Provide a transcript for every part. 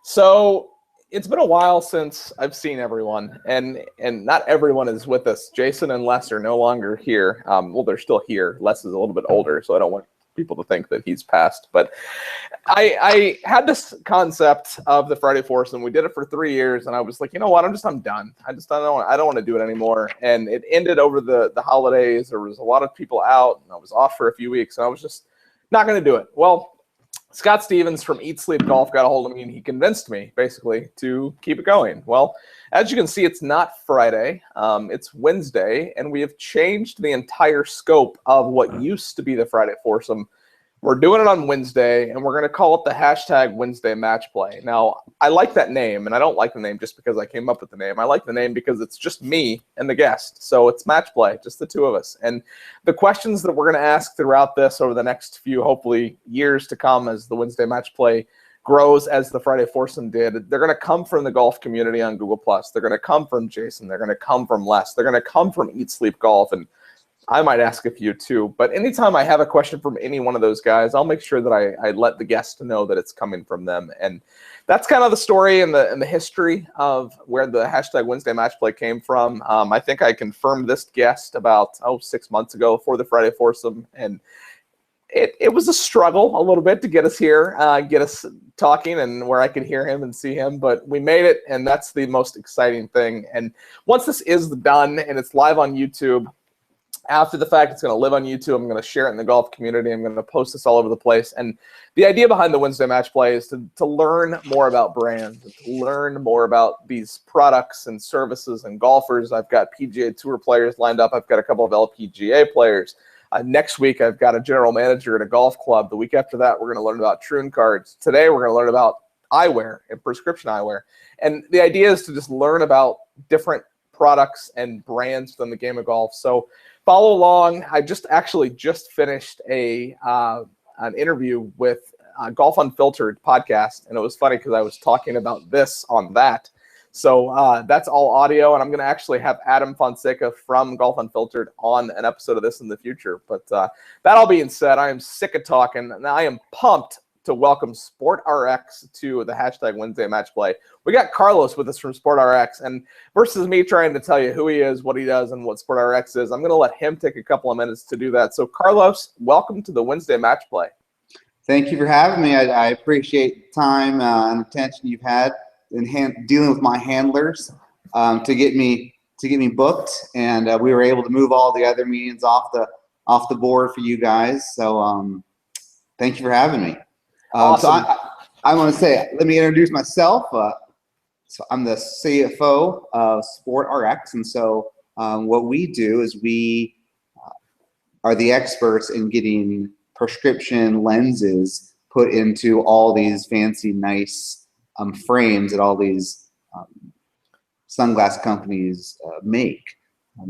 So it's been a while since I've seen everyone, and not everyone is with us. Jason and Les are no longer here. Well, they're still here. Les is a little bit older, so I don't want people to think that he's passed. But I had this concept of the Friday Foursome. We did it for 3 years, and I was like, you know what? I'm done. I don't want to do it anymore. And it ended over the holidays. There was a lot of people out, and I was off for a few weeks, and I was just not going to do it. Well, Scott Stevens from Eat Sleep Golf got a hold of me, and he convinced me, basically, to keep it going. Well, as you can see, it's not Friday. It's Wednesday, and we have changed the entire scope of what used to be the Friday Foursome. We're doing it on Wednesday, and we're going to call it the hashtag Wednesday Match Play. Now, I like that name, and I don't like the name just because I came up with the name. I like the name because it's just me and the guest. So it's match play, just the two of us. And the questions that we're going to ask throughout this over the next few, hopefully, years to come as the Wednesday Match Play grows as the Friday Foursome did, they're going to come from the golf community on Google+. They're going to come from Jason. They're going to come from Les. They're going to come from Eat Sleep Golf. And I might ask a few too, but anytime I have a question from any one of those guys, I'll make sure that I let the guest know that it's coming from them. And that's kind of the story and the history of where the hashtag Wednesday Match Play came from. I think I confirmed this guest about 6 months ago for the Friday Foursome, and it was a struggle a little bit to get us here, get us talking, and where I could hear him and see him. But we made it, and that's the most exciting thing. And once this is done and it's live on YouTube, after the fact, it's going to live on YouTube. I'm going to share it in the golf community. I'm going to post this all over the place. And the idea behind the Wednesday Match Play is to learn more about brands, to learn more about these products and services and golfers. I've got PGA Tour players lined up. I've got a couple of LPGA players. Next week, I've got a general manager at a golf club. The week after that, we're going to learn about Troon cards. Today, we're going to learn about eyewear and prescription eyewear. And the idea is to just learn about different products and brands within the game of golf. So follow along. I just finished an interview with Golf Unfiltered podcast, and it was funny because I was talking about this on that. So that's all audio, and I'm going to actually have Adam Fonseca from Golf Unfiltered on an episode of this in the future. But that all being said, I am sick of talking, and I am pumped to welcome SportRx to the hashtag Wednesday Match Play. We got Carlos with us from SportRx, and versus me trying to tell you who he is, what he does, and what SportRx is, I'm going to let him take a couple of minutes to do that. So, Carlos, welcome to the Wednesday Match Play. Thank you for having me. I appreciate the time and attention you've had in dealing with my handlers to get me booked, and we were able to move all the other meetings off the board for you guys. So, thank you for having me. Awesome. So I want to say, let me introduce myself. So I'm the CFO of SportRx, and so what we do is we are the experts in getting prescription lenses put into all these fancy, nice frames that all these sunglass companies make.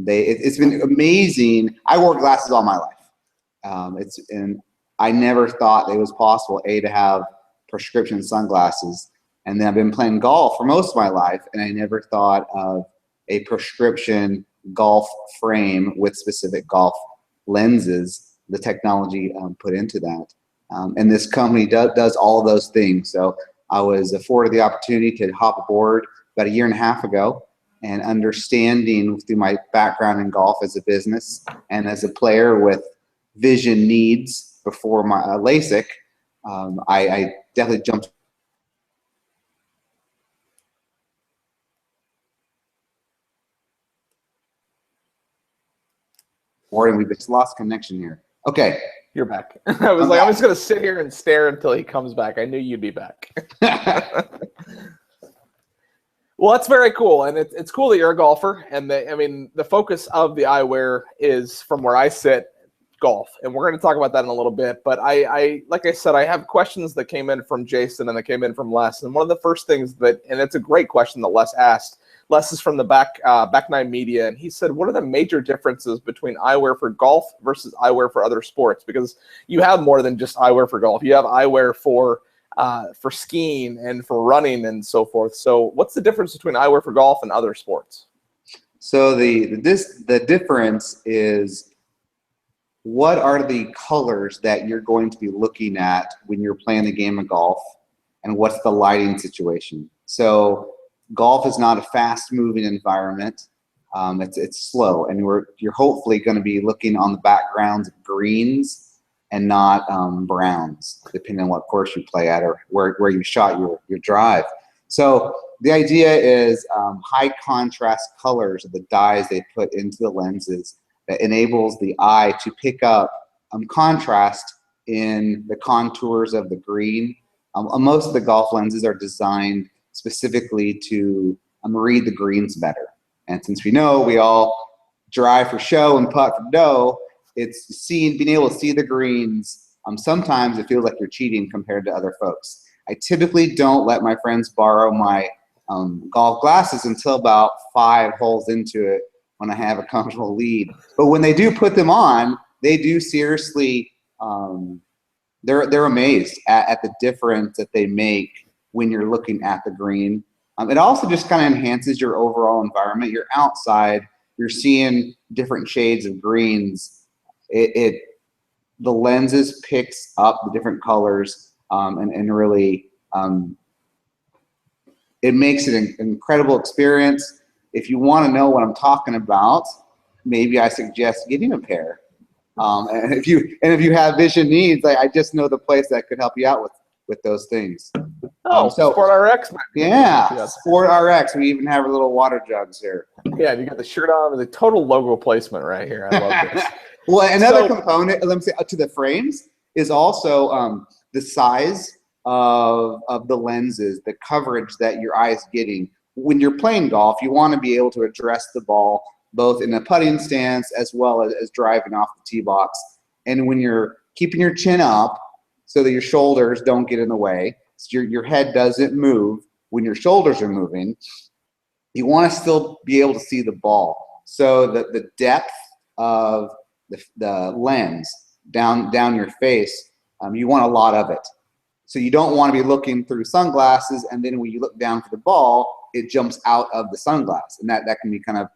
It's been amazing. I wore glasses all my life. And I never thought it was possible, to have prescription sunglasses. And then I've been playing golf for most of my life, and I never thought of a prescription golf frame with specific golf lenses, the technology put into that. And this company does all of those things. So I was afforded the opportunity to hop aboard about 1.5 years ago, and understanding through my background in golf as a business and as a player with vision needs before my LASIK, I definitely jumped forward, and we've just lost connection here. Okay. You're back. I was I'm just going to sit here and stare until he comes back. I knew you'd be back. Well, that's very cool, and it's cool that you're a golfer. And the focus of the eyewear is, from where I sit, golf, and we're going to talk about that in a little bit. But I like I said, I have questions that came in from Jason and that came in from Les. And one of the first things and it's a great question that Les asked. Les is from the Back Nine Media, and he said, what are the major differences between eyewear for golf versus eyewear for other sports? Because you have more than just eyewear for golf. You have eyewear for skiing and for running and so forth. So what's the difference between eyewear for golf and other sports? So the difference is, what are the colors that you're going to be looking at when you're playing the game of golf? and what's the lighting situation. So golf is not a fast-moving environment. It's slow, and you're hopefully going to be looking on the backgrounds of greens and not browns, depending on what course you play at or where you shot your drive. So the idea is high contrast colors of the dyes they put into the lenses that enables the eye to pick up contrast in the contours of the green. Most of the golf lenses are designed specifically to read the greens better. And since we know we all drive for show and putt for dough, it's being able to see the greens. Sometimes it feels like you're cheating compared to other folks. I typically don't let my friends borrow my golf glasses until about 5 holes into it when I have a comfortable lead. But when they do put them on, they do seriously, they're amazed at the difference that they make when you're looking at the green. It also just kind of enhances your overall environment. You're outside, you're seeing different shades of greens. The lenses picks up the different colors and really it makes it an incredible experience. If you want to know what I'm talking about, maybe I suggest getting a pair. And if you have vision needs, I just know the place that could help you out with those things. So SportRx. Yeah, SportRx. We even have our little water jugs here. Yeah, you got the shirt on with the total logo placement right here. I love this. Well, another component, let me say, to the frames is also the size of the lenses, the coverage that your eye is getting. When you're playing golf, you want to be able to address the ball both in a putting stance as well as driving off the tee box. And when you're keeping your chin up so that your shoulders don't get in the way, so your head doesn't move when your shoulders are moving, you want to still be able to see the ball. So the depth of the lens down your face, you want a lot of it. So you don't want to be looking through sunglasses, and then when you look down for the ball, it jumps out of the sunglass, and that can be kind of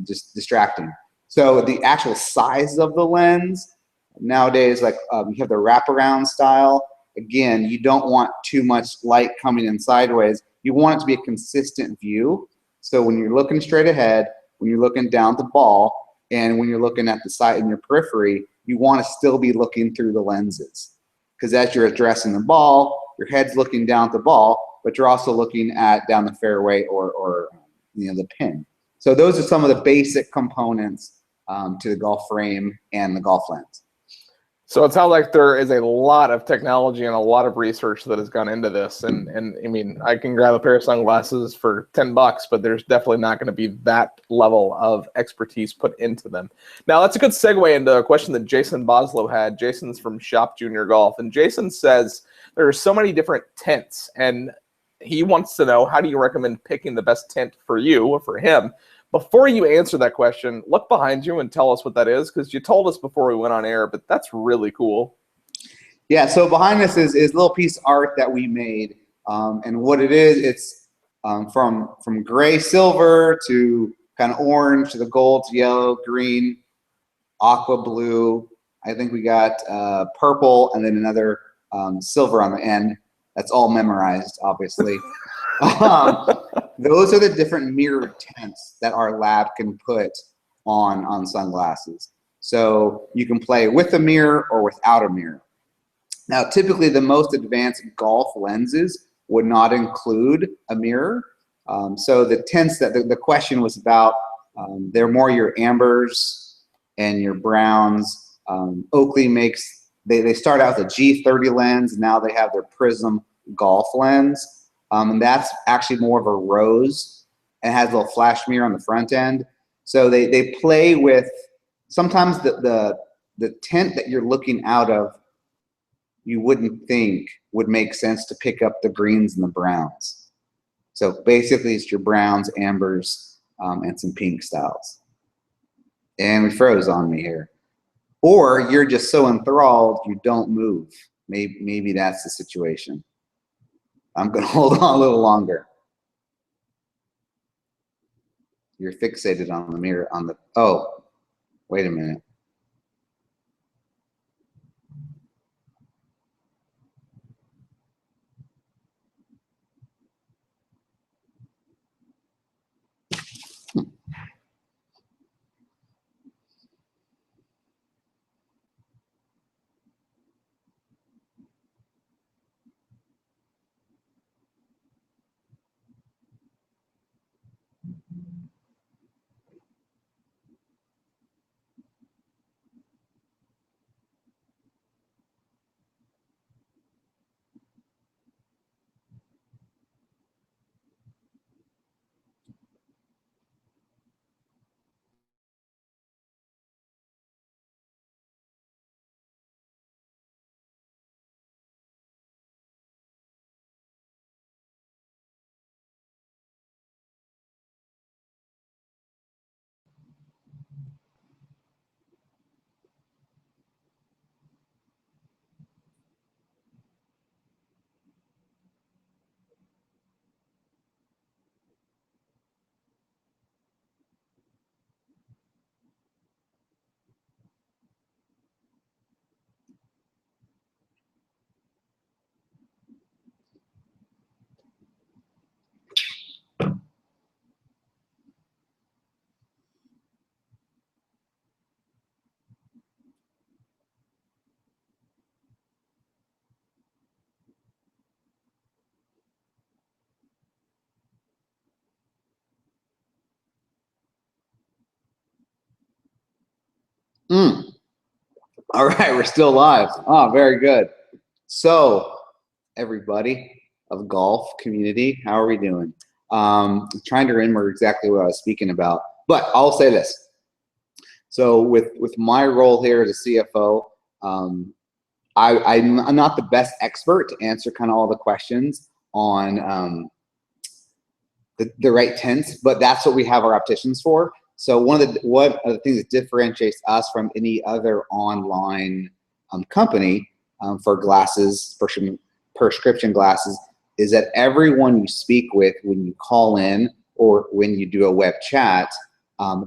just distracting. So the actual size of the lens nowadays, like you have the wraparound style. Again, you don't want too much light coming in sideways. You want it to be a consistent view. So when you're looking straight ahead, when you're looking down the ball, and when you're looking at the side in your periphery, you want to still be looking through the lenses. Because as you're addressing the ball, your head's looking down at the ball, but you're also looking down the fairway or the pin. So those are some of the basic components to the golf frame and the golf lens. So it sounds like there is a lot of technology and a lot of research that has gone into this. And I mean, I can grab a pair of sunglasses for $10, but there's definitely not going to be that level of expertise put into them. Now, that's a good segue into a question that Jason Boslow had. Jason's from Shop Junior Golf. And Jason says there are so many different tints. And he wants to know, how do you recommend picking the best tint for you or for him? Before you answer that question, look behind you and tell us what that is, because you told us before we went on air, but that's really cool. Yeah, so behind us is a little piece of art that we made. And what it is, it's from gray silver to kind of orange to the gold to yellow, green, aqua blue. I think we got purple and then another silver on the end. That's all memorized, obviously. Those are the different mirrored tints that our lab can put on sunglasses. So you can play with a mirror or without a mirror. Now, typically the most advanced golf lenses would not include a mirror. So the tints that the question was about, they're more your ambers and your browns. Oakley makes, they start out with a G30 lens. Now they have their Prism golf lens. And that's actually more of a rose and has a little flash mirror on the front end. So they play with, sometimes the tint that you're looking out of, you wouldn't think would make sense to pick up the greens and the browns. So basically it's your browns, ambers, and some pink styles. And we froze on me here. Or you're just so enthralled you don't move. Maybe that's the situation. I'm going to hold on a little longer. You're fixated on the mirror, oh, wait a minute. All right, we're still live. Oh, very good. So, everybody of golf community, how are we doing? I'm trying to remember exactly what I was speaking about, but I'll say this. So, with my role here as a CFO, I'm not the best expert to answer kind of all the questions on the right tense, but that's what we have our opticians for. So one of the things that differentiates us from any other online company for glasses, prescription glasses, is that everyone you speak with when you call in or when you do a web chat,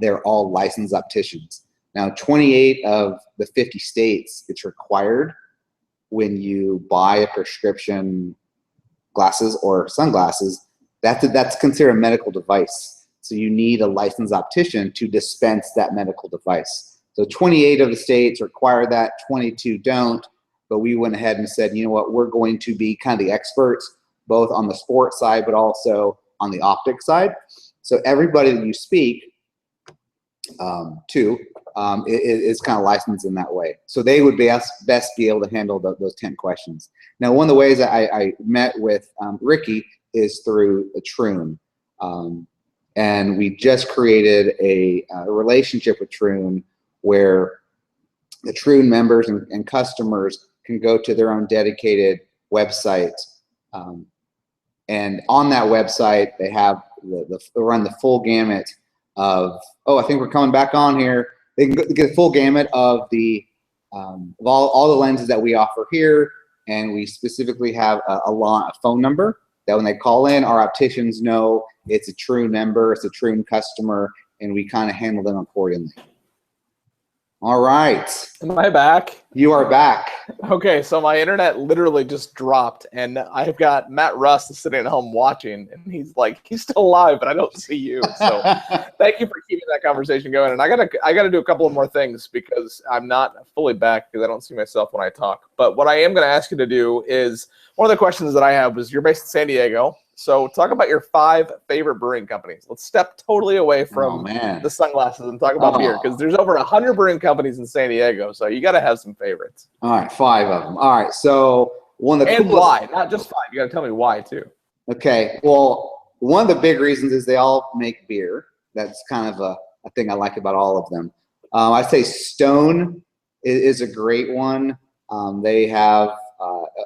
they're all licensed opticians. Now, 28 of the 50 states, it's required when you buy a prescription glasses or sunglasses, that's considered a medical device. So you need a licensed optician to dispense that medical device. So 28 of the states require that, 22 don't, but we went ahead and said, you know what, we're going to be kind of the experts, both on the sports side, but also on the optic side. So everybody that you speak to is kind of licensed in that way. So they would best be able to handle those 10 questions. Now, one of the ways that I met with Ricky is through a Troon. And we just created a relationship with Troon where the Troon members and customers can go to their own dedicated website. And on that website, they have they run the full gamut of, oh, I think we're coming back on here. They can get a full gamut of of all the lenses that we offer here, and we specifically have a phone number that when they call in, our opticians know it's a Troon member, it's a Troon customer, and we kind of handle them accordingly. All right. Am I back? You are back. Okay, so my internet literally just dropped, and I've got Matt Rust sitting at home watching, and he's like, he's still alive, but I don't see you. So thank you for keeping that conversation going. And I gotta do a couple of more things because I'm not fully back because I don't see myself when I talk. But what I am gonna ask you to do is, one of the questions that I have was, you're based in San Diego. So talk about your 5 favorite brewing companies. Let's step totally away from the sunglasses and talk about beer, because there's over 100 brewing companies in San Diego. So you got to have some favorites. All right, 5 of them. All right, so one of the coolest, why? Not just 5. You got to tell me why too. Okay, well, one of the big reasons is they all make beer. That's kind of a thing I like about all of them. I'd say Stone is a great one. They have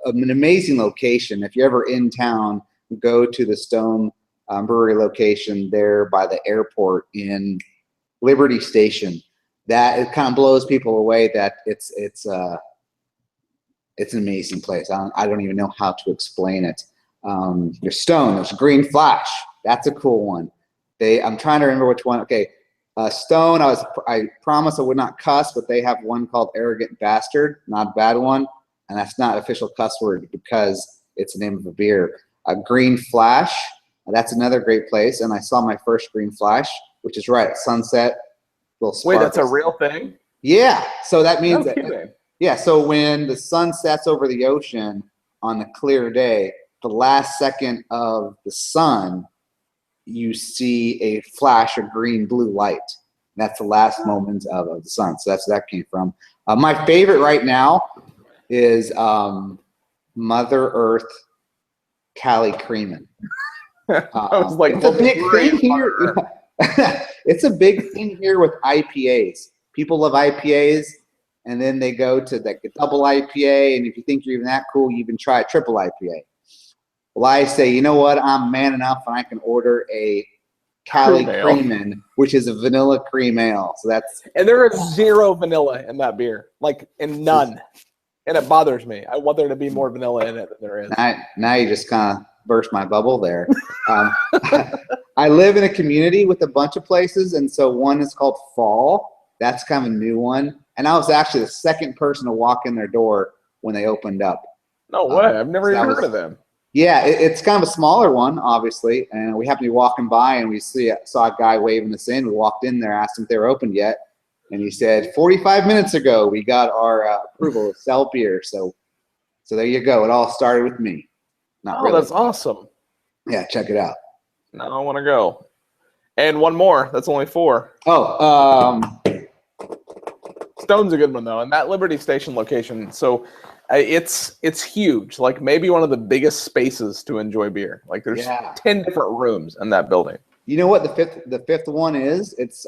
an amazing location. If you're ever in town, go to the Stone Brewery location there by the airport in Liberty Station. That it kind of blows people away that it's an amazing place. I don't even know how to explain it. There's Stone. There's Green Flash. That's a cool one. I'm trying to remember which one. Okay, Stone. I promised I would not cuss, but they have one called Arrogant Bastard. Not a bad one, and that's not official cuss word because it's the name of a beer. Green Flash, that's another great place, and I saw my first Green Flash, which is right at sunset. Wait, that's a real thing? Yeah, so that means yeah, so when the sun sets over the ocean on a clear day, the last second of the sun you see a flash of green, blue light. That's the last moment of the sun. So that's where that came from. My favorite right now is Mother Earth Cali Creamin'. I was like, it's a big thing here. It's a big thing here with IPAs. People love IPAs, and then they go to like a double IPA, and if you think you're even that cool, you even try a triple IPA. Well, I say, you know what? I'm man enough, and I can order a Cali Creamin', which is a vanilla cream ale. So and there is zero vanilla in that beer, like, and none. And it bothers me. I want there to be more vanilla in it than there is. Now you just kind of burst my bubble there. I live in a community with a bunch of places, and so one is called Fall. That's kind of a new one. And I was actually the second person to walk in their door when they opened up. No way. I've never even heard of them. Yeah, it's kind of a smaller one, obviously. And we happened to be walking by, and we saw a guy waving us in. We walked in there, asked him if they were open yet. And he said, 45 minutes ago, we got our approval to sell beer. So there you go. It all started with me. Not really. That's awesome. Yeah, check it out. Now I want to go. And one more. That's only 4. Stone's a good one, though. And that Liberty Station location, so it's huge. Like maybe one of the biggest spaces to enjoy beer. Like there's 10 different rooms in that building. You know what the fifth one is? It's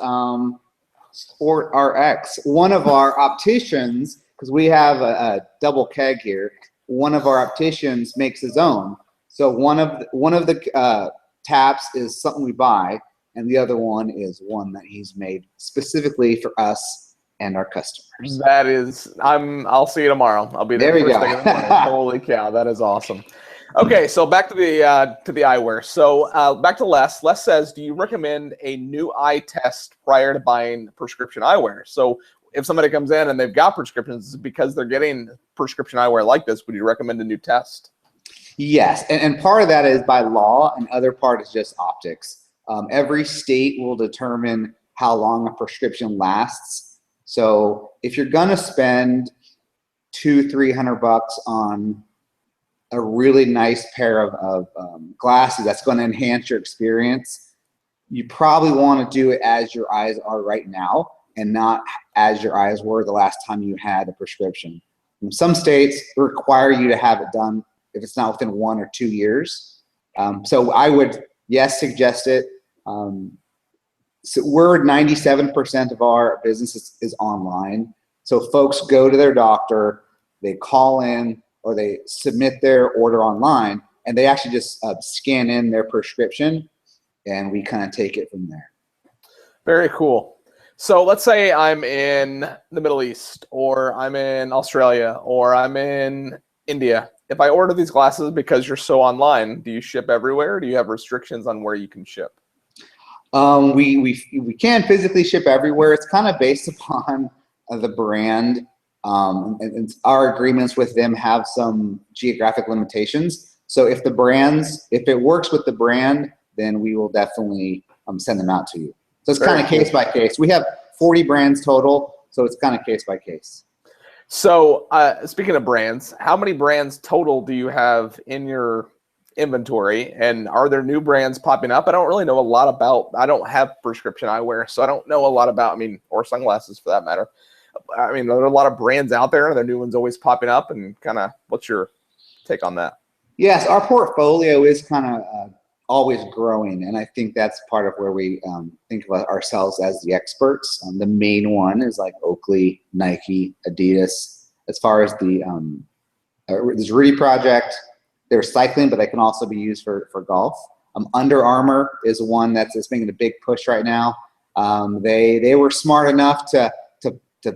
SportRx. One of our opticians, because we have a double keg here, one of our opticians makes his own. So one of the taps is something we buy, and the other one is one that he's made specifically for us and our customers. That is, I'll see you tomorrow. I'll be there. There we go. Thing in the morning. Holy cow, that is awesome. Okay, so back to the eyewear. So back to Les. Les says, do you recommend a new eye test prior to buying prescription eyewear? So if somebody comes in and they've got prescriptions because they're getting prescription eyewear like this, would you recommend a new test? Yes, and part of that is by law, and other part is just optics. Every state will determine how long a prescription lasts. So if you're gonna spend $200-300 on a really nice pair of glasses that's going to enhance your experience, you probably want to do it as your eyes are right now and not as your eyes were the last time you had a prescription. In some states require you to have it done if it's not within 1 or 2 years. So I would, yes, suggest it. So we're 97% of our business is online. So folks go to their doctor, they call in, or they submit their order online, and they actually just scan in their prescription, and we kind of take it from there. Very cool. So let's say I'm in the Middle East, or I'm in Australia, or I'm in India. If I order these glasses because you're so online, do you ship everywhere? Or do you have restrictions on where you can ship? We can physically ship everywhere. It's kind of based upon the brand. And our agreements with them have some geographic limitations. So if it works with the brand, then we will definitely send them out to you. So it's kind of case by case. We have 40 brands total, so it's kind of case by case. So speaking of brands, how many brands total do you have in your inventory? And are there new brands popping up? I don't really know a lot about, I don't have prescription eyewear, so I don't know a lot about, or sunglasses for that matter. Are there a lot of brands out there? Are there new ones always popping up? And kind of, what's your take on that? Yes, our portfolio is kind of always growing, and I think that's part of where we think of ourselves as the experts. The main one is like Oakley, Nike, Adidas. As far as there's Rudy Project, they're cycling, but they can also be used for golf. Under Armour is one that's making a big push right now. They were smart enough to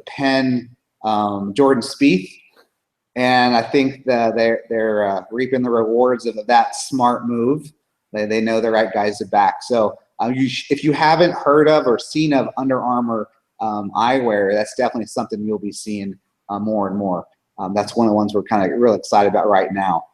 pen Jordan Spieth, and I think that they're reaping the rewards of that smart move. They know the right guys to back. So if you haven't heard of or seen of Under Armour eyewear, that's definitely something you'll be seeing more and more. That's one of the ones we're kind of real excited about right now.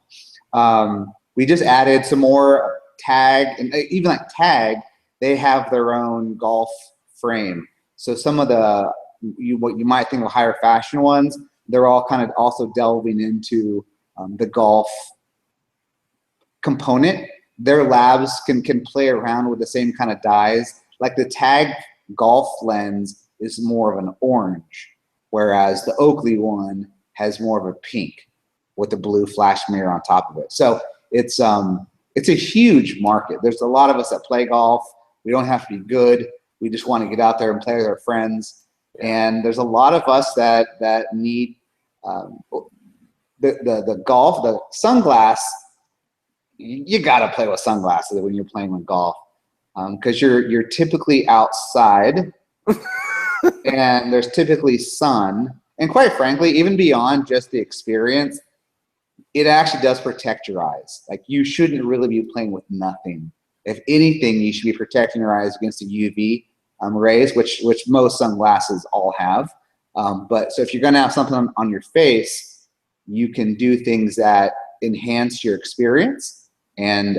We just added some more Tag, and even like Tag, they have their own golf frame. So some of what you might think of higher fashion ones, they're all kind of also delving into the golf component. their labs can play around with the same kind of dyes. Like the Tag Golf lens is more of an orange, whereas the Oakley one has more of a pink with the blue flash mirror on top of it. So it's a huge market. There's a lot of us that play golf. We don't have to be good. We just want to get out there and play with our friends. And there's a lot of us that need the golf, the sunglass. You got to play with sunglasses when you're playing with golf, because you're typically outside, and there's typically sun. And quite frankly, even beyond just the experience, it actually does protect your eyes. Like, you shouldn't really be playing with nothing. If anything, you should be protecting your eyes against the UV rays, which most sunglasses all have. But so if you're going to have something on your face, you can do things that enhance your experience. And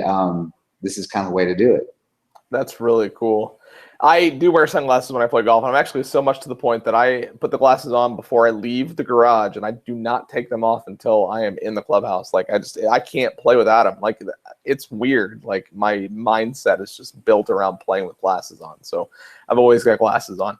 this is kind of the way to do it. That's really cool. I do wear sunglasses when I play golf. I'm actually so much to the point that I put the glasses on before I leave the garage, and I do not take them off until I am in the clubhouse. Like, I can't play without them. Like, it's weird. Like, my mindset is just built around playing with glasses on. So I've always got glasses on.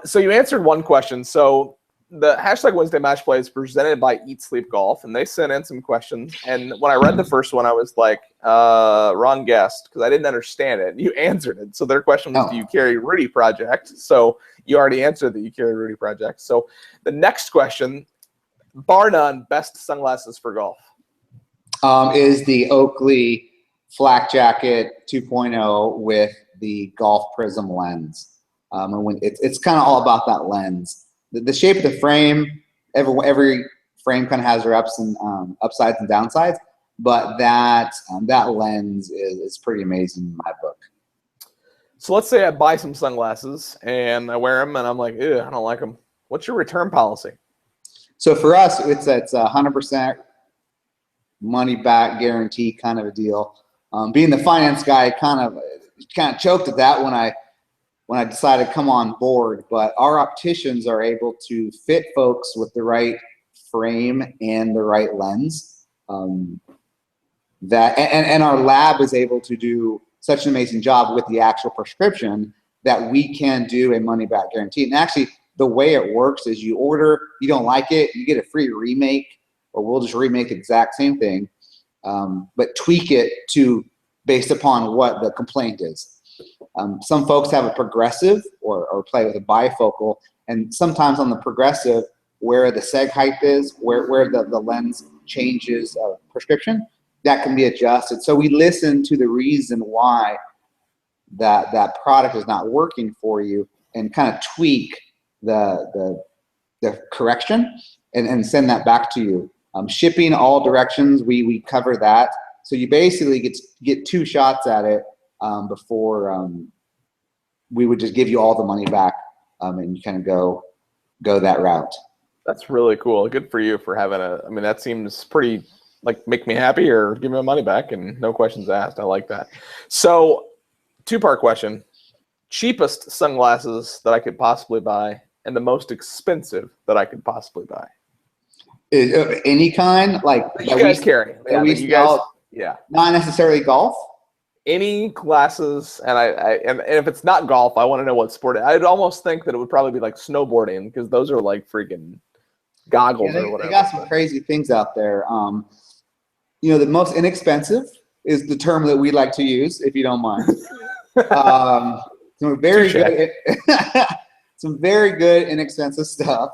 So you answered one question. So the hashtag Wednesday Match Play is presented by Eat Sleep Golf, and they sent in some questions. And when I read the first one, I was like, wrong guest, because I didn't understand it. You answered it. So their question was, do you carry Rudy Project? So you already answered that you carry Rudy Project. So the next question, bar none, best sunglasses for golf. Is the Oakley Flak Jacket 2.0 with the Golf Prism lens. And when it's kind of all about that lens. The shape of the frame, every frame kind of has their upsides and downsides, but that lens is pretty amazing in my book. So let's say I buy some sunglasses and I wear them and I'm like, ew, I don't like them. What's your return policy? So for us, it's 100% money back guarantee kind of a deal. Being the finance guy, kind of choked at that when I decided to come on board, but our opticians are able to fit folks with the right frame and the right lens. And our lab is able to do such an amazing job with the actual prescription that we can do a money back guarantee. And actually, the way it works is you order, you don't like it, you get a free remake, or we'll just remake the exact same thing, but tweak it based upon what the complaint is. Some folks have a progressive or play with a bifocal, and sometimes on the progressive, where the seg height is, where the lens changes prescription, that can be adjusted. So we listen to the reason why that product is not working for you and kind of tweak the correction and send that back to you. Shipping all directions, we cover that. So you basically get 2 shots at it. Before we would just give you all the money back, and you kind of go that route. That's really cool. Good for you for having I mean, that seems pretty, like, make me happy or give me my money back and no questions asked. I like that. So 2-part question, cheapest sunglasses that I could possibly buy and the most expensive that I could possibly buy. Any kind, like you guys carry. Yeah, you guys, yeah. Not necessarily golf. Any glasses, and if it's not golf, I want to know what sport. I'd almost think that it would probably be like snowboarding, because those are like freaking goggles or whatever. They got some crazy things out there. The most inexpensive is the term that we like to use, if you don't mind. Some very good inexpensive stuff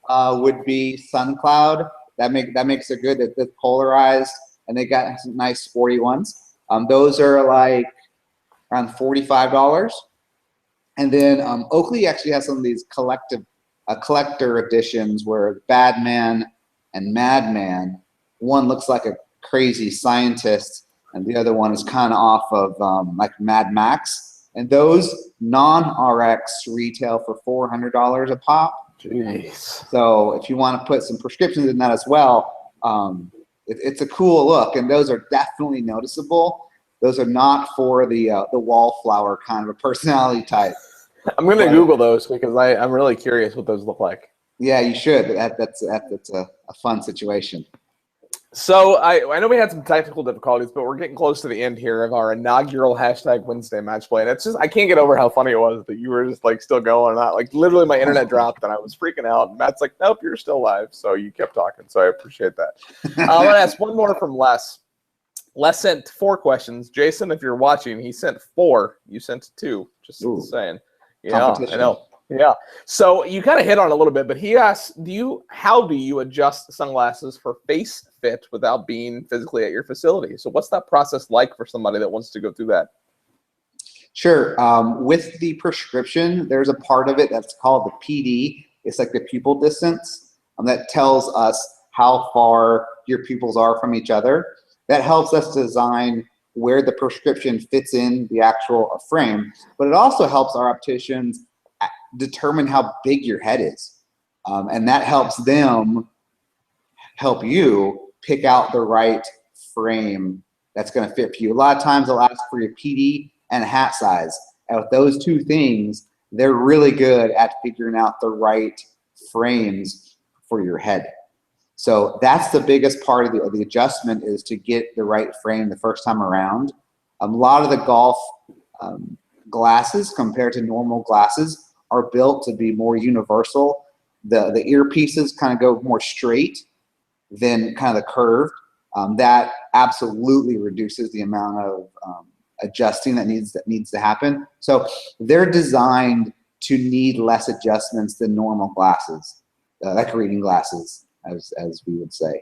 would be Sun Cloud. That makes it good. That's polarized, and they got some nice sporty ones. Those are like around $45. And then Oakley actually has some of these collector editions where Badman and Madman, one looks like a crazy scientist and the other one is kind of off of like Mad Max. And those non-RX retail for $400 a pop. Jeez. So if you want to put some prescriptions in that as well, it's a cool look, and those are definitely noticeable. Those are not for the wallflower kind of a personality type. I'm going to Google those because I'm really curious what those look like. Yeah, you should. That's a fun situation. So I know we had some technical difficulties, but we're getting close to the end here of our inaugural hashtag Wednesday match play. And it's just, I can't get over how funny it was that you were just like still going on. Like literally my internet dropped and I was freaking out. And Matt's like, nope, you're still live. So you kept talking. So I appreciate that. I want to ask one more from Les. Les sent 4 questions. Jason, if you're watching, he sent 4. You sent 2. Just saying. Yeah, I know. Yeah. So you kind of hit on it a little bit, but he asked, how do you adjust sunglasses for face fit without being physically at your facility? So what's that process like for somebody that wants to go through that? Sure. With the prescription, there's a part of it that's called the PD. It's like the pupil distance that tells us how far your pupils are from each other. That helps us design where the prescription fits in the actual frame, but it also helps our opticians determine how big your head is. And that helps them help you pick out the right frame that's going to fit for you. A lot of times they'll ask for your PD and hat size. And with those 2 things, they're really good at figuring out the right frames for your head. So that's the biggest part of the adjustment, is to get the right frame the first time around. A lot of the golf glasses compared to normal glasses are built to be more universal. The earpieces kind of go more straight than kind of the curved. That absolutely reduces the amount of adjusting that needs to happen. So they're designed to need less adjustments than normal glasses, like reading glasses, as we would say.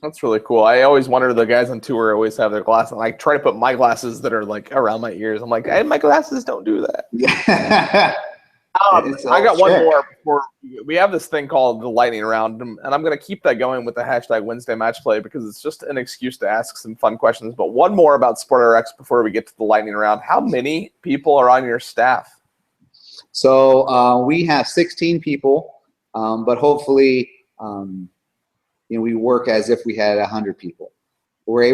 That's really cool. I always wonder, the guys on tour always have their glasses. I try to put my glasses that are like around my ears. I'm like, hey, my glasses don't do that. Yeah. I got one more before we have this thing called the lightning round, and I'm going to keep that going with the hashtag Wednesday match play because it's just an excuse to ask some fun questions. But one more about SportRx before we get to the lightning round. How many people are on your staff? So we have 16 people, but hopefully, we work as if we had 100 people. We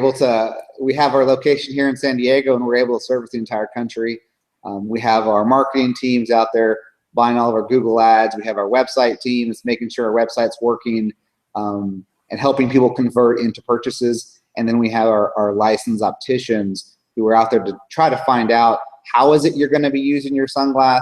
have our location here in San Diego, and we're able to service the entire country. We have our marketing teams out there buying all of our Google ads. We have our website teams making sure our website's working and helping people convert into purchases. And then we have our licensed opticians who are out there to try to find out how is it you're going to be using your sunglass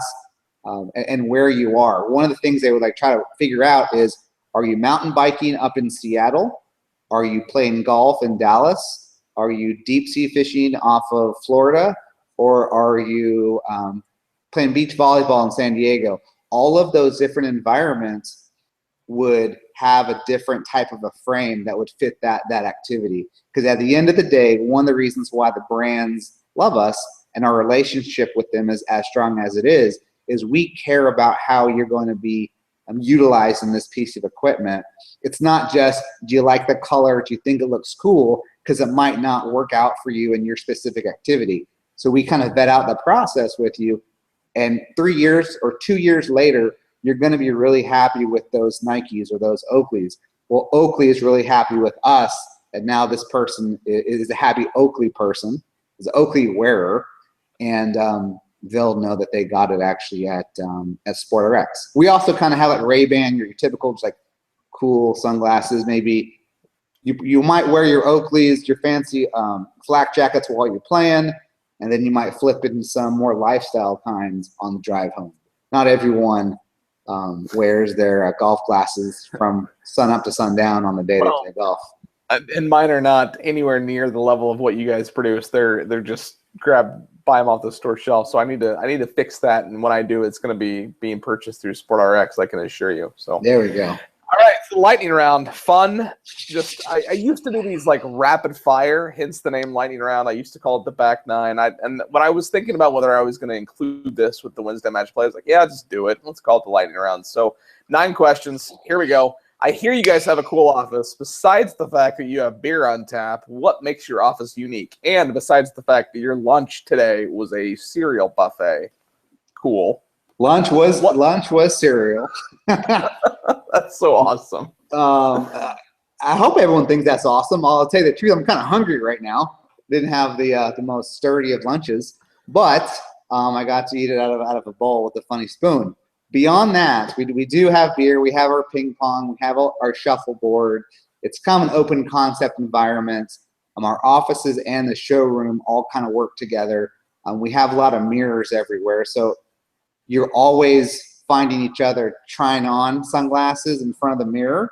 and where you are. One of the things they would try to figure out is, are you mountain biking up in Seattle? Are you playing golf in Dallas? Are you deep sea fishing off of Florida? Or are you playing beach volleyball in San Diego? All of those different environments would have a different type of a frame that would fit that activity. Because at the end of the day, one of the reasons why the brands love us and our relationship with them is as strong as it is we care about how you're going to be utilizing this piece of equipment. It's not just, do you like the color? Do you think it looks cool? Because it might not work out for you in your specific activity. So we kind of vet out the process with you, and 3 years or 2 years later, you're going to be really happy with those Nikes or those Oakleys. Well, Oakley is really happy with us, and now this person is a happy Oakley person, is an Oakley wearer, and they'll know that they got it actually at SportRx. We also kind of have like Ray-Ban, your typical just like cool sunglasses. Maybe you might wear your Oakleys, your fancy flak jackets while you're playing, and then you might flip it into some more lifestyle kinds on the drive home. Not everyone wears their golf glasses from sun up to sundown on the day they play golf. And mine are not anywhere near the level of what you guys produce. They're just buy them off the store shelf. So I need to fix that, and when I do, it's going to be being purchased through SportRx, I can assure you. So there we go. All right, so lightning round, fun. Just I used to do these like rapid fire, hence the name lightning round. I used to call it the back nine. And when I was thinking about whether I was going to include this with the Wednesday match play, I was like, yeah, just do it. Let's call it the lightning round. So 9 questions. Here we go. I hear you guys have a cool office. Besides the fact that you have beer on tap, what makes your office unique? And besides the fact that your lunch today was a cereal buffet, cool. Lunch was cereal. That's so awesome. I hope everyone thinks that's awesome. I'll tell you the truth, I'm kind of hungry right now. Didn't have the most sturdy of lunches, but I got to eat it out of a bowl with a funny spoon. Beyond that, we do have beer. We have our ping pong. We have our shuffleboard. it's kind of an open concept environment. Our offices and the showroom all kind of work together. We have a lot of mirrors everywhere, so you're always finding each other trying on sunglasses in front of the mirror.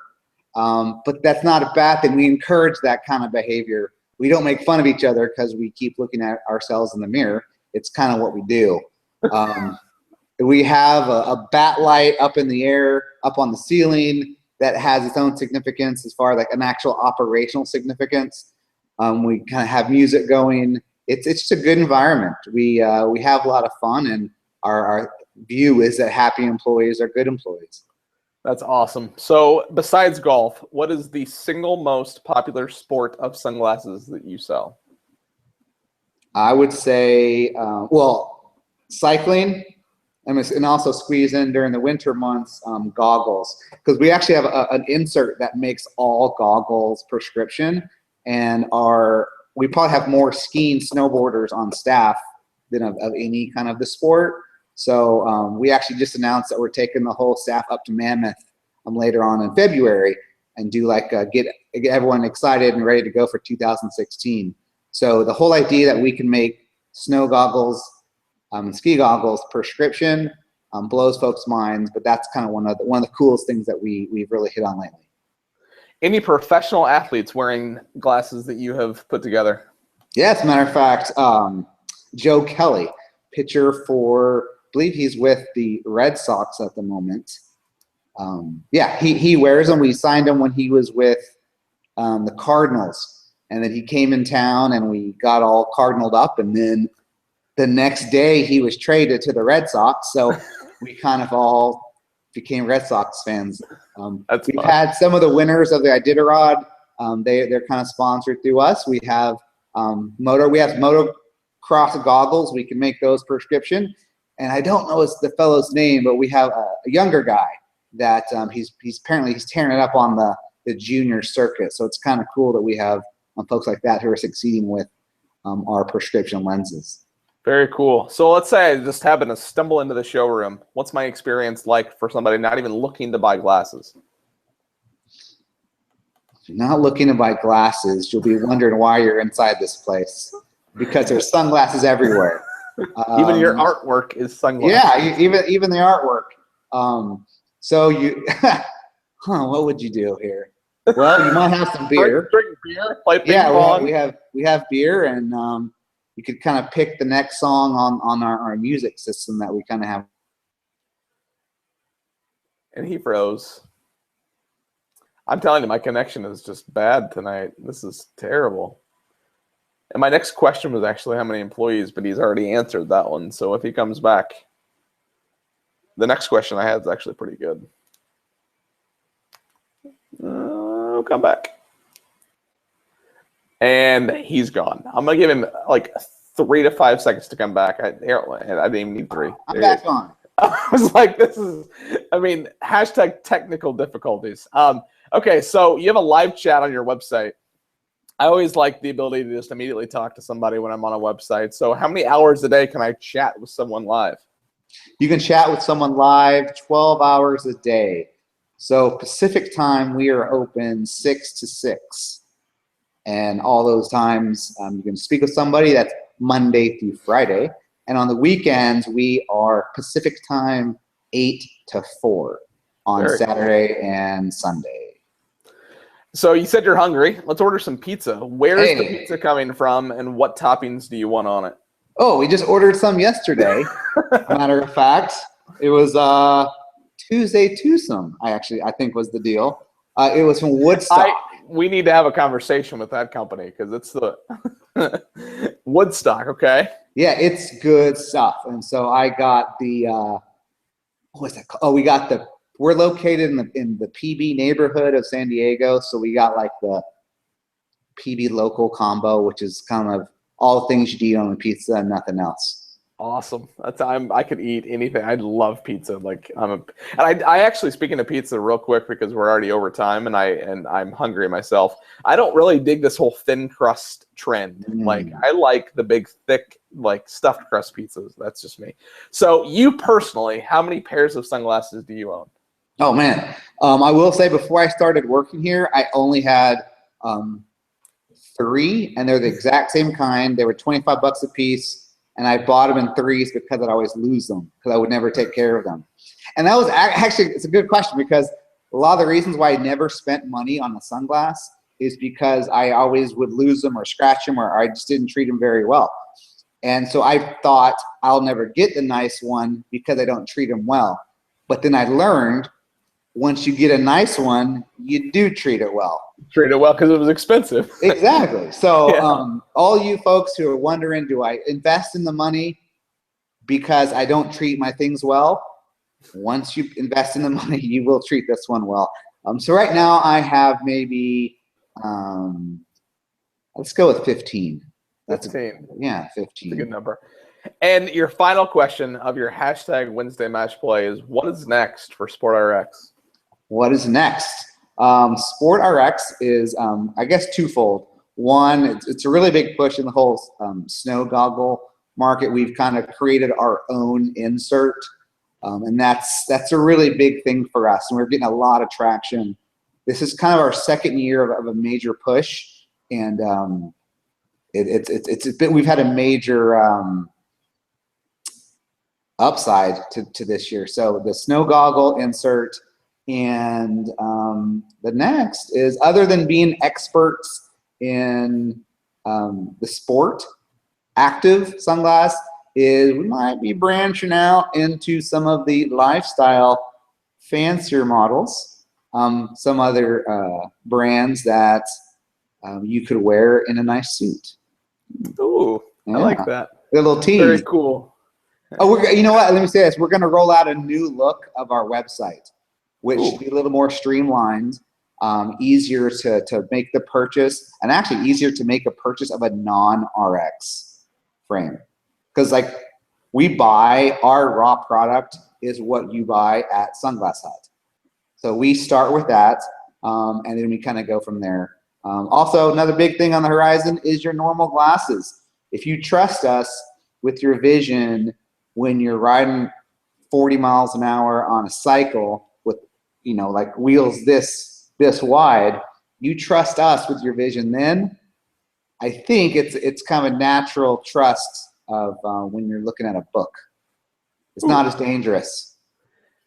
But that's not a bad thing. We encourage that kind of behavior. We don't make fun of each other because we keep looking at ourselves in the mirror. It's kind of what we do. We have a bat light up in the air, up on the ceiling, that has its own significance as far as like an actual operational significance. We kind of have music going. It's just a good environment. We have a lot of fun, and our view is that happy employees are good employees. That's awesome. So besides golf, what is the single most popular sport of sunglasses that you sell? I would say, well, cycling, and also squeeze in during the winter months, goggles. Because we actually have an insert that makes all goggles prescription, and we probably have more skiing snowboarders on staff than of any kind of the sport. So we actually just announced that we're taking the whole staff up to Mammoth later on in February and do like get everyone excited and ready to go for 2016. So the whole idea that we can make snow goggles and ski goggles prescription blows folks' minds, but that's kind of one of the coolest things that we've really hit on lately. Any professional athletes wearing glasses that you have put together? Yeah, as a matter of fact, Joe Kelly, pitcher for, I believe he's with the Red Sox at the moment. Yeah, he wears them. We signed him when he was with the Cardinals, and then he came in town and we got all cardinaled up, and then the next day he was traded to the Red Sox, so we kind of all became Red Sox fans. We've had some of the winners of the Iditarod. They're kind of sponsored through us. We have motocross goggles. We can make those prescription. And I don't know the fellow's name, but we have a younger guy that he's apparently tearing it up on the junior circuit. So it's kind of cool that we have folks like that who are succeeding with our prescription lenses. Very cool. So let's say I just happen to stumble into the showroom. What's my experience like for somebody not even looking to buy glasses? If you're not looking to buy glasses, you'll be wondering why you're inside this place, because there's sunglasses everywhere. Even your artwork is sunglasses. Yeah, even the artwork. So you, what would you do here? Well, you might have some beer. Drink beer. Play ping pong. we have beer, and you could kind of pick the next song on our music system that we kind of have. And he froze. I'm telling you, my connection is just bad tonight. This is terrible. And my next question was actually how many employees, but he's already answered that one. So if he comes back, the next question I had is actually pretty good. Come back. And he's gone. I'm going to give him like 3 to 5 seconds to come back. I didn't even need 3. I'm back on. I was like, hashtag technical difficulties. Okay, so you have a live chat on your website. I always like the ability to just immediately talk to somebody when I'm on a website. So how many hours a day can I chat with someone live? You can chat with someone live 12 hours a day. So Pacific time, we are open 6 to 6. And all those times you can speak with somebody. That's Monday through Friday. And on the weekends, we are Pacific time 8 to 4 on Saturday and Sunday. So you said you're hungry. Let's order some pizza. Where's the pizza coming from, and what toppings do you want on it? Oh, we just ordered some yesterday. Matter of fact, it was Tuesday Twosome, I think was the deal. It was from Woodstock. We need to have a conversation with that company because it's the Woodstock, okay? Yeah, it's good stuff. And so I got the what's that called? Oh, we're located in the PB neighborhood of San Diego, so we got like the PB local combo, which is kind of all the things you eat on a pizza and nothing else. Awesome. I could eat anything. I love pizza. I actually, speaking of pizza real quick, because we're already over time and I'm hungry myself. I don't really dig this whole thin crust trend. Like I like the big thick stuffed crust pizzas. That's just me. So you personally, how many pairs of sunglasses do you own? Oh man, I will say before I started working here, I only had 3, and they're the exact same kind. They were 25 bucks a piece, and I bought them in threes because I'd always lose them because I would never take care of them. And that was actually, it's a good question, because a lot of the reasons why I never spent money on the sunglass is because I always would lose them or scratch them, or I just didn't treat them very well. And so I thought I'll never get the nice one because I don't treat them well. But then I learned once you get a nice one, you do treat it well. Treat it well because it was expensive. Exactly. So Yeah. all you folks who are wondering, do I invest in the money because I don't treat my things well? Once you invest in the money, you will treat this one well. So right now I have maybe, let's go with 15. That's 15. Yeah, That's 15. a good number. And your final question of your hashtag Wednesday match play is, what is next for SportRx? What is next? SportRx is, I guess, twofold. One, it's a really big push in the whole snow goggle market. We've kind of created our own insert, and that's a really big thing for us, and we're getting a lot of traction. This is kind of our second year of a major push, and we've had a major upside to this year. So the snow goggle insert. And the next is, other than being experts in the sport active sunglass, is we might be branching out into some of the lifestyle fancier models, some other brands that you could wear in a nice suit. Ooh, Yeah. I like that. A little tease. Very cool. Oh, you know what? Let me say this. We're going to roll out a new look of our website, which Ooh. should be a little more streamlined, easier to make the purchase, and actually easier to make a purchase of a non-RX frame. Because like, we buy our raw product is what you buy at Sunglass Hut. So we start with that, and then we kind of go from there. Also, another big thing on the horizon is your normal glasses. If you trust us with your vision when you're riding 40 miles an hour on a cycle with, you know, like wheels this wide, you trust us with your vision, then I think it's kind of a natural trust of when you're looking at a book. It's not as dangerous.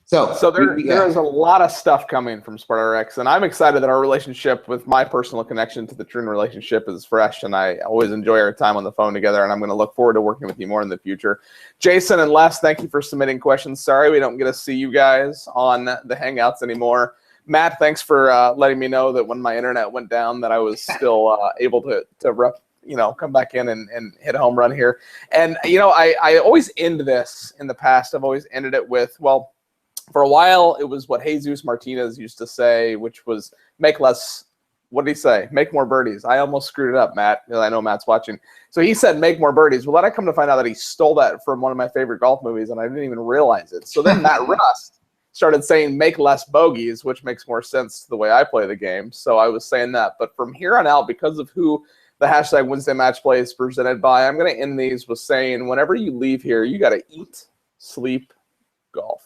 So there is a lot of stuff coming from SportRx, and I'm excited that our relationship, with my personal connection to the Trin relationship, is fresh, and I always enjoy our time on the phone together, and I'm going to look forward to working with you more in the future. Jason and Les, thank you for submitting questions. Sorry we don't get to see you guys on the Hangouts anymore. Matt, thanks for letting me know that when my internet went down that I was still able to come back in and hit a home run here. And, you know, I always end this in the past. I've always ended it with, well, for a while, it was what Jesus Martinez used to say, which was make less, what did he say? Make more birdies. I almost screwed it up, Matt. I know Matt's watching. So he said make more birdies. Well, then I come to find out that he stole that from one of my favorite golf movies, and I didn't even realize it. So then Matt Rust started saying make less bogeys, which makes more sense to the way I play the game. So I was saying that. But from here on out, because of who the hashtag Wednesday Match Play is presented by, I'm going to end these with saying, whenever you leave here, you got to eat, sleep, golf.